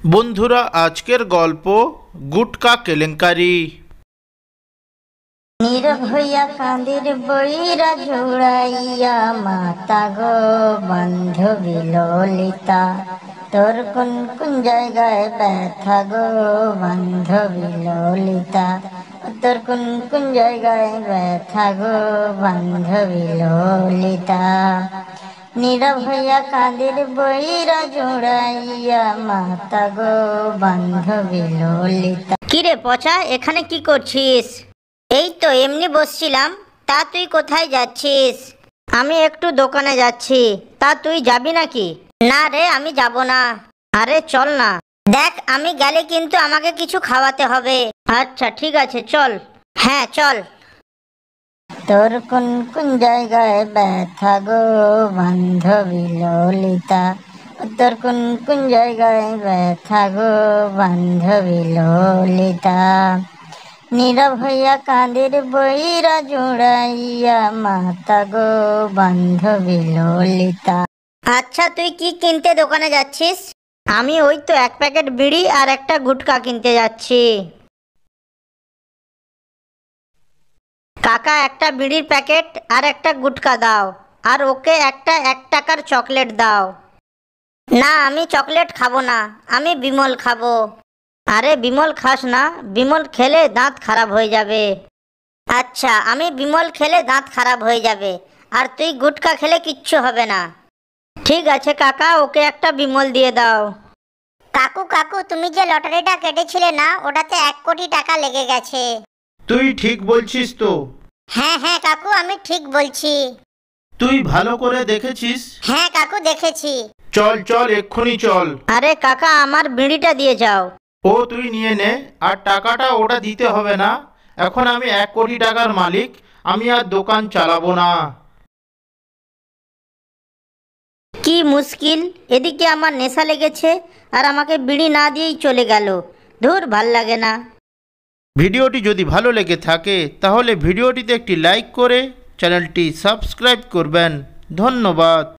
বন্ধুরা, আজকের গল্প গুটকা কেলেঙ্কারি। নীরব হইয়া কাঁদির বইরা জুড়াইয়া মাতা গো বান্ধবী ললিতা, তোর কোন কোন জায়গায় ব্যথা গো বান্ধবী ললিতা, তোর কোন কোন জায়গায় ব্যথা গো বান্ধবী ললিতা। নীরব হইয়া কাঁদির বইরা জুড়াইয়া মাতা গো বান্ধবী ললিতা। কিরে পচা, এখানে কি করছিস? এই তো এমনি বসছিলাম। তা তুই কোথায় যাচ্ছিস? আমি একটু দোকানে যাচ্ছি। তা তুই যাবি নাকি? না রে, আমি যাব না। আরে চল না। দেখ, আমি গেলে কিন্তু আমাকে কিছু খাওয়াতে হবে। আচ্ছা ঠিক আছে, চল। হ্যাঁ চল। তোর কোন কোন জায়গায় ব্যথা গো বান্ধবী ললিতা, তোর কোন কোন জায়গায় ব্যথা গো বান্ধবী ললিতা। নীরব হইয়া কাঁদের বইরা জুড়াইয়া মাতা গো বান্ধবী ললিতা। আচ্ছা, তুই কি কিনতে দোকানে যাচ্ছিস? আমি ওই তো এক প্যাকেট বিড়ি আর একটা গুটকা কিনতে যাচ্ছি। কাকা, একটা বিড়ির প্যাকেট আর একটা গুটকা দাও, আর ওকে একটা 1 টাকার চকলেট দাও। না, আমি চকলেট খাবো না, আমি বিমল খাবো। আরে বিমল খাস না, বিমল খেলে দাঁত খারাপ হয়ে যাবে। আচ্ছা, আমি বিমল খেলে দাঁত খারাপ হয়ে যাবে, আর তুই গুটকা খেলে কিচ্ছু হবে না। ঠিক আছে কাকা, ওকে একটা বিমল দিয়ে দাও। কাকু কাকু, তুমি যে লটারিটা কেটেছিলে না, ওটাতে 1 কোটি টাকা লেগে গেছে। তুই ঠিক বলছিস তো? হ্যাঁ হ্যাঁ কাকু, আমি ঠিক বলছি। তুই ভালো করে দেখেছিস? হ্যাঁ কাকু, দেখেছি। চল চল, এক্ষুনি চল। আরে কাকা, আমার বিড়িটা দিয়ে যাও। ও তুই নিয়ে নে, আর টাকাটা ওটা দিতে হবে না। এখন আমি 1 কোটি টাকার মালিক, আমি আর দোকান চালাবো না। কি মুশকিল, এদিকে আমার নেশা লেগেছে আর আমাকে বিড়ি না দিয়েই চলে গেল। ধুর, ভাল লাগে না। ভিডিওটি যদি ভালো লেগে থাকে তাহলে ভিডিওটিতে একটি লাইক করে চ্যানেলটি সাবস্ক্রাইব করবেন। ধন্যবাদ।